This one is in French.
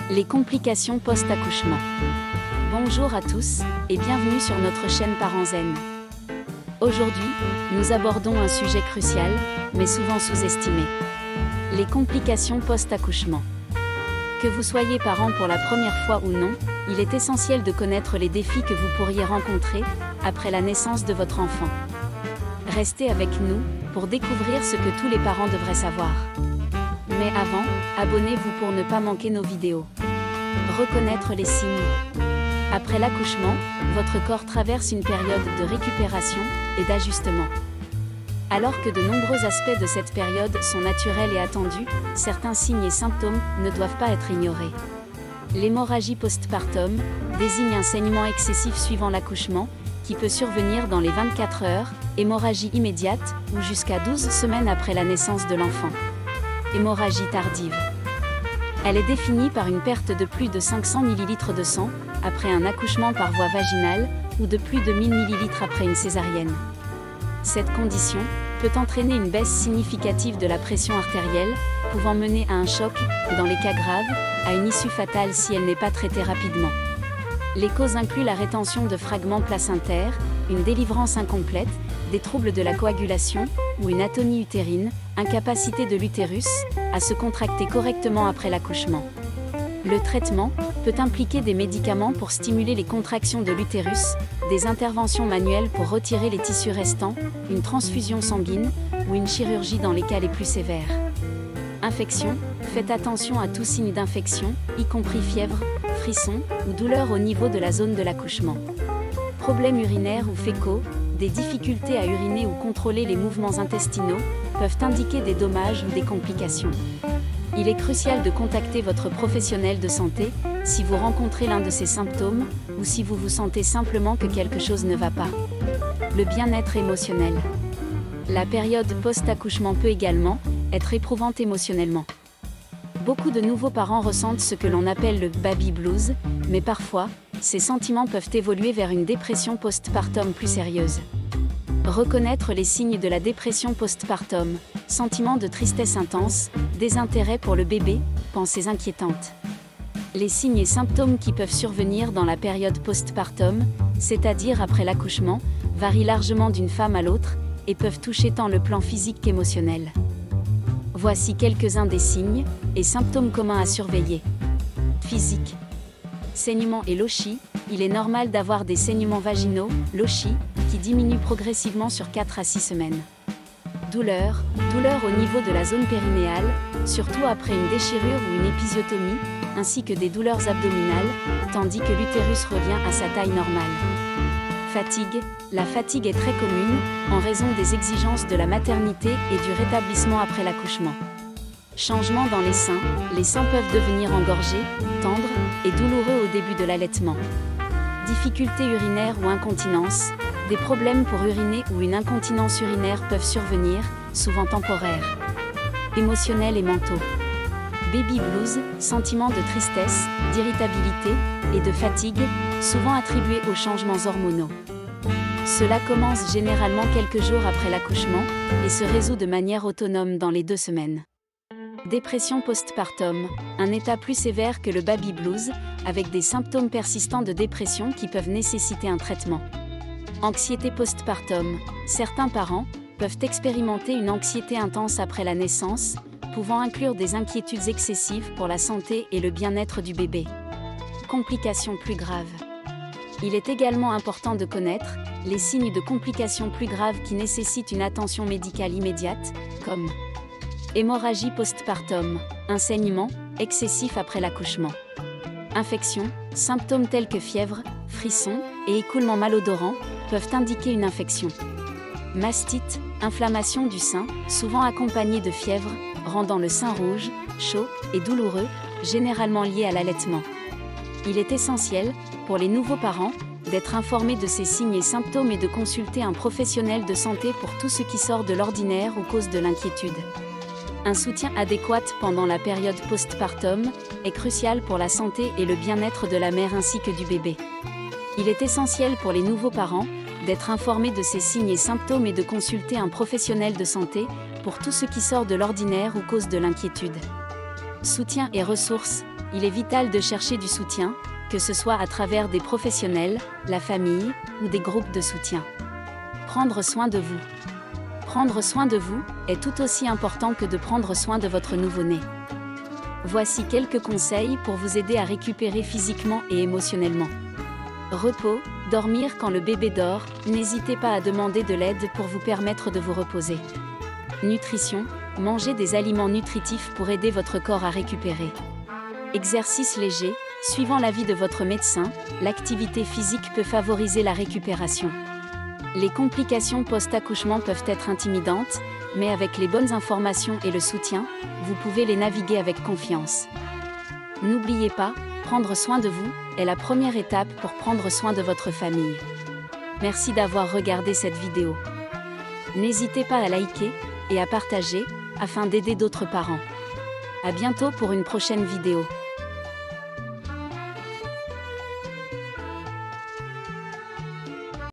Les complications post-accouchement. Bonjour à tous, et bienvenue sur notre chaîne Parents Zen. Aujourd'hui, nous abordons un sujet crucial, mais souvent sous-estimé. Les complications post-accouchement. Que vous soyez parent pour la première fois ou non, il est essentiel de connaître les défis que vous pourriez rencontrer après la naissance de votre enfant. Restez avec nous pour découvrir ce que tous les parents devraient savoir. Mais avant, abonnez-vous pour ne pas manquer nos vidéos. Reconnaître les signes. Après l'accouchement, votre corps traverse une période de récupération et d'ajustement. Alors que de nombreux aspects de cette période sont naturels et attendus, certains signes et symptômes ne doivent pas être ignorés. L'hémorragie postpartum désigne un saignement excessif suivant l'accouchement, qui peut survenir dans les 24 heures, hémorragie immédiate, ou jusqu'à 12 semaines après la naissance de l'enfant. Hémorragie tardive. Elle est définie par une perte de plus de 500 ml de sang, après un accouchement par voie vaginale, ou de plus de 1000 ml après une césarienne. Cette condition peut entraîner une baisse significative de la pression artérielle, pouvant mener à un choc, ou dans les cas graves, à une issue fatale si elle n'est pas traitée rapidement. Les causes incluent la rétention de fragments placentaires, une délivrance incomplète, des troubles de la coagulation, ou une atonie utérine, incapacité de l'utérus à se contracter correctement après l'accouchement. Le traitement peut impliquer des médicaments pour stimuler les contractions de l'utérus, des interventions manuelles pour retirer les tissus restants, une transfusion sanguine, ou une chirurgie dans les cas les plus sévères. Infection. Faites attention à tout signe d'infection, y compris fièvre, frisson, ou douleur au niveau de la zone de l'accouchement. Problèmes urinaires ou fécaux. Des difficultés à uriner ou contrôler les mouvements intestinaux peuvent indiquer des dommages ou des complications. Il est crucial de contacter votre professionnel de santé si vous rencontrez l'un de ces symptômes ou si vous vous sentez simplement que quelque chose ne va pas. Le bien-être émotionnel. La période post-accouchement peut également être éprouvante émotionnellement. Beaucoup de nouveaux parents ressentent ce que l'on appelle le baby blues, mais parfois, ces sentiments peuvent évoluer vers une dépression postpartum plus sérieuse. Reconnaître les signes de la dépression postpartum, sentiment de tristesse intense, désintérêt pour le bébé, pensées inquiétantes. Les signes et symptômes qui peuvent survenir dans la période postpartum, c'est-à-dire après l'accouchement, varient largement d'une femme à l'autre et peuvent toucher tant le plan physique qu'émotionnel. Voici quelques-uns des signes et symptômes communs à surveiller. Physique. Saignements et lochies. Il est normal d'avoir des saignements vaginaux, lochies, qui diminuent progressivement sur 4 à 6 semaines. Douleur au niveau de la zone périnéale, surtout après une déchirure ou une épisiotomie, ainsi que des douleurs abdominales, tandis que l'utérus revient à sa taille normale. Fatigue. La fatigue est très commune, en raison des exigences de la maternité et du rétablissement après l'accouchement. Changement dans les seins peuvent devenir engorgés, tendres et douloureux au début de l'allaitement. Difficultés urinaires ou incontinence. Des problèmes pour uriner ou une incontinence urinaire peuvent survenir, souvent temporaires. Émotionnels et mentaux. Baby blues, sentiments de tristesse, d'irritabilité et de fatigue, souvent attribués aux changements hormonaux. Cela commence généralement quelques jours après l'accouchement et se résout de manière autonome dans les 2 semaines. Dépression postpartum, un état plus sévère que le baby blues, avec des symptômes persistants de dépression qui peuvent nécessiter un traitement. Anxiété postpartum, certains parents peuvent expérimenter une anxiété intense après la naissance, pouvant inclure des inquiétudes excessives pour la santé et le bien-être du bébé. Complications plus graves. Il est également important de connaître les signes de complications plus graves qui nécessitent une attention médicale immédiate, comme hémorragie postpartum, un saignement excessif après l'accouchement. Infection, symptômes tels que fièvre, frissons et écoulement malodorant peuvent indiquer une infection. Mastite, inflammation du sein, souvent accompagnée de fièvre, rendant le sein rouge, chaud et douloureux, généralement lié à l'allaitement. Il est essentiel, pour les nouveaux parents, d'être informés de ces signes et symptômes et de consulter un professionnel de santé pour tout ce qui sort de l'ordinaire ou cause de l'inquiétude. Un soutien adéquat pendant la période postpartum est crucial pour la santé et le bien-être de la mère ainsi que du bébé. Il est essentiel pour les nouveaux parents d'être informés de ces signes et symptômes et de consulter un professionnel de santé pour tout ce qui sort de l'ordinaire ou cause de l'inquiétude. Soutien et ressources. Il est vital de chercher du soutien, que ce soit à travers des professionnels, la famille ou des groupes de soutien. Prendre soin de vous. Prendre soin de vous est tout aussi important que de prendre soin de votre nouveau-né. Voici quelques conseils pour vous aider à récupérer physiquement et émotionnellement. Repos, dormir quand le bébé dort, n'hésitez pas à demander de l'aide pour vous permettre de vous reposer. Nutrition, mangez des aliments nutritifs pour aider votre corps à récupérer. Exercice léger, suivant l'avis de votre médecin, l'activité physique peut favoriser la récupération. Les complications post-accouchement peuvent être intimidantes, mais avec les bonnes informations et le soutien, vous pouvez les naviguer avec confiance. N'oubliez pas, prendre soin de vous est la première étape pour prendre soin de votre famille. Merci d'avoir regardé cette vidéo. N'hésitez pas à liker et à partager afin d'aider d'autres parents. À bientôt pour une prochaine vidéo.